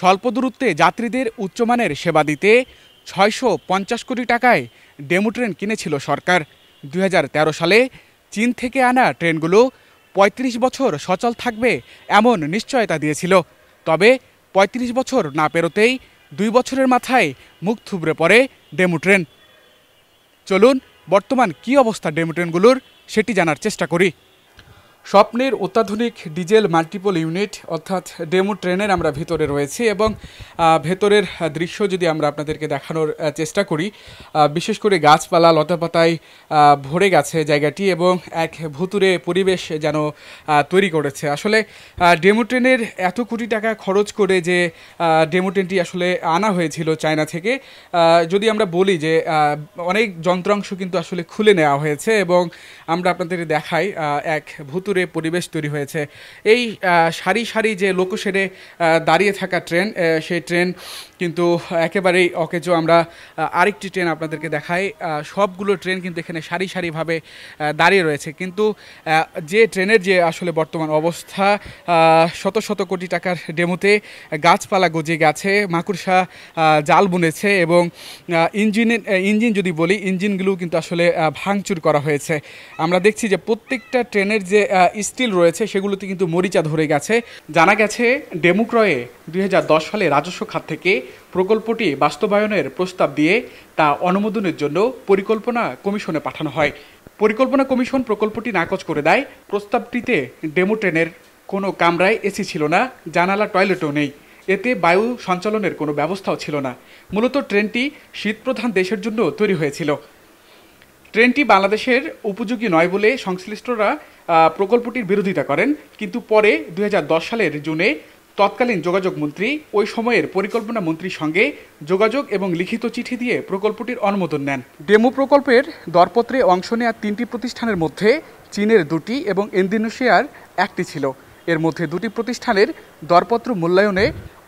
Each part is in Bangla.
স্বল্প দূরত্বে যাত্রীদের উচ্চমানের সেবা দিতে ৬৫০ কোটি টাকায় ডেমু ট্রেন কিনেছিল সরকার। ২০১৩ সালে চীন থেকে আনা ট্রেনগুলো ৩৫ বছর সচল থাকবে এমন নিশ্চয়তা দিয়েছিল। তবে ৩৫ বছর না পেরোতেই ২ বছরের মাথায় মুখ থুবড়ে পড়ে ডেমু ট্রেন। চলুন বর্তমান কী অবস্থা ডেমু ট্রেনগুলোর সেটি জানার চেষ্টা করি। স্বপ্নের অত্যাধুনিক ডিজেল মাল্টিপল ইউনিট অর্থাৎ ডেমু ট্রেনের আমরা ভেতরে রয়েছি এবং ভেতরের দৃশ্য যদি আমরা আপনাদেরকে দেখানোর চেষ্টা করি, বিশেষ করে গাছপালা লতাপাতায় ভরে গেছে জায়গাটি এবং এক ভুতুরে পরিবেশ যেন তৈরি করেছে। আসলে ডেমু ট্রেনের এত কোটি টাকা খরচ করে যে ডেমু ট্রেনটি আসলে আনা হয়েছিল চায়না থেকে, যদি আমরা বলি যে অনেক যন্ত্রাংশ কিন্তু আসলে খুলে নেওয়া হয়েছে এবং আমরা আপনাদের দেখাই এক ভুতুরে পরিবেশ তৈরি হয়েছে। এই সারি সারি যে লোকোশেডে দাঁড়িয়ে থাকা ট্রেন, সেই ট্রেন কিন্তু একেবারেই অকেজো। আমরা আরেকটি ট্রেন আপনাদেরকে দেখাই। সবগুলো ট্রেন কিন্তু এখানে সারি সারিভাবে দাঁড়িয়ে রয়েছে, কিন্তু যে ট্রেনের যে আসলে বর্তমান অবস্থা, শত শত কোটি টাকার ডেমোতে গাছপালা গজে গেছে, মাকড়সা জাল বুনেছে এবং ইঞ্জিন যদি বলি, ইঞ্জিনগুলো কিন্তু আসলে ভাঙচুর করা হয়েছে। আমরা দেখছি যে প্রত্যেকটা ট্রেনের যে স্টিল রয়েছে সেগুলোতে কিন্তু মরিচা ধরে গেছে। জানা গেছে ডেমু ক্রয়ে ২০১০ সালে রাজস্ব খাত থেকে প্রকল্পটি বাস্তবায়নের প্রস্তাব দিয়ে তা অনুমোদনের জন্য পরিকল্পনা কমিশনে পাঠানো হয়। পরিকল্পনা কমিশন প্রকল্পটি নাকচ করে দেয়। প্রস্তাবটিতে ডেমু ট্রেনের কোনো কামরায় এসি ছিল না, জানালা টয়লেটও নেই, এতে বায়ু সঞ্চালনের কোনো ব্যবস্থাও ছিল না। মূলত ট্রেনটি শীতপ্রধান দেশের জন্য তৈরি হয়েছিল। ট্রেনটি বাংলাদেশের উপযোগী নয় বলে সংশ্লিষ্টরা প্রকল্পটির বিরোধিতা করেন, কিন্তু পরে ২০১০ সালের জুনে তৎকালীন যোগাযোগ মন্ত্রী ওই সময়ের পরিকল্পনা মন্ত্রীর সঙ্গে যোগাযোগ এবং লিখিত চিঠি দিয়ে প্রকল্পটির অনুমোদন নেন। ডেমু প্রকল্পের দরপত্রে অংশ নেওয়া ৩টি প্রতিষ্ঠানের মধ্যে চীনের ২টি এবং ইন্দোনেশিয়ার ১টি ছিল। এর মধ্যে ২টি প্রতিষ্ঠানের দরপত্র মূল্যায়নে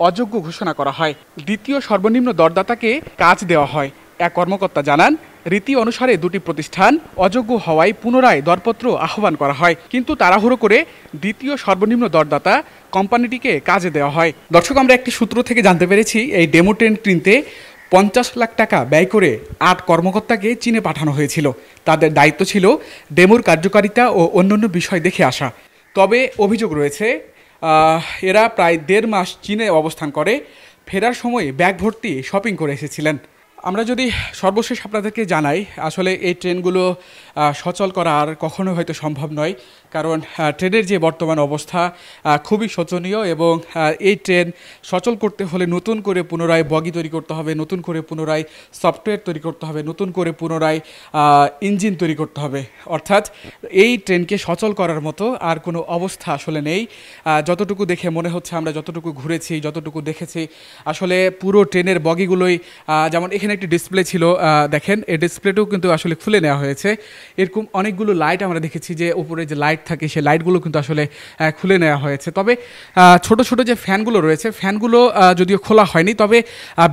অযোগ্য ঘোষণা করা হয়। দ্বিতীয় সর্বনিম্ন দরদাতাকে কাজ দেওয়া হয়। এক কর্মকর্তা জানান, রীতি অনুসারে ২টি প্রতিষ্ঠান অযোগ্য হওয়ায় পুনরায় দরপত্র আহ্বান করা হয়, কিন্তু তাড়াহুড়ো করে দ্বিতীয় সর্বনিম্ন দরদাতা কোম্পানিটিকে কাজে দেওয়া হয়। দর্শক, আমরা একটি সূত্র থেকে জানতে পেরেছি এই ডেমো ট্রেন কিনতে ৫০ লাখ টাকা ব্যয় করে ৮ কর্মকর্তাকে চীনে পাঠানো হয়েছিল। তাদের দায়িত্ব ছিল ডেমোর কার্যকারিতা ও অন্যান্য বিষয় দেখে আসা। তবে অভিযোগ রয়েছে এরা প্রায় ১.৫ মাস চীনে অবস্থান করে ফেরার সময় ব্যাগ ভর্তি শপিং করে এসেছিলেন। আমরা যদি সর্বশেষ আপনাদেরকে জানাই, আসলে এই ট্রেনগুলো সচল করা আর কখনো হয়তো সম্ভব নয়, কারণ ট্রেনের যে বর্তমান অবস্থা খুবই শোচনীয় এবং এই ট্রেন সচল করতে হলে নতুন করে পুনরায় বগি তৈরি করতে হবে, নতুন করে পুনরায় সফটওয়্যার তৈরি করতে হবে, নতুন করে পুনরায় ইঞ্জিন তৈরি করতে হবে। অর্থাৎ এই ট্রেনকে সচল করার মতো আর কোনো অবস্থা আসলে নেই। যতটুকু দেখে মনে হচ্ছে, আমরা যতটুকু ঘুরেছি, যতটুকু দেখেছি, আসলে পুরো ট্রেনের বগিগুলোই, যেমন এখানে একটি ডিসপ্লে ছিল, দেখেন এই ডিসপ্লেটাও কিন্তু আসলে খুলে নেওয়া হয়েছে। এরকম অনেকগুলো লাইট আমরা দেখেছি যে উপরে যে লাইট থাকে সেই লাইটগুলো কিন্তু আসলে খুলে নেওয়া হয়েছে। তবে ছোট ছোট যে ফ্যানগুলো রয়েছে, ফ্যানগুলো যদিও খোলা হয়নি, তবে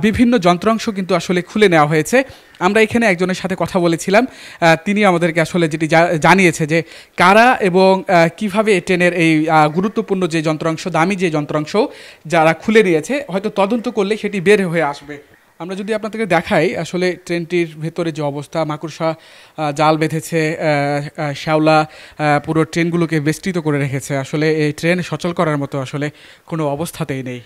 বিভিন্ন যন্ত্রাংশ কিন্তু আসলে খুলে নেওয়া হয়েছে। আমরা এখানে একজনের সাথে কথা বলেছিলাম, তিনি আমাদেরকে আসলে যেটি জানিয়েছে যে কারা এবং কিভাবে ট্রেনের এই গুরুত্বপূর্ণ যে যন্ত্রাংশ, দামি যে যন্ত্রাংশ যারা খুলে নিয়েছে, হয়তো তদন্ত করলে সেটি বের হয়ে আসবে। আমরা যদি আপনাদেরকে দেখাই, আসলে ট্রেনটির ভেতরে যে অবস্থা, মাকড়সা জাল বেঁধেছে, শ্যাওলা পুরো ট্রেনগুলোকে বেষ্টিত করে রেখেছে। আসলে এই ট্রেন সচল করার মতো আসলে কোনো অবস্থাতেই নেই।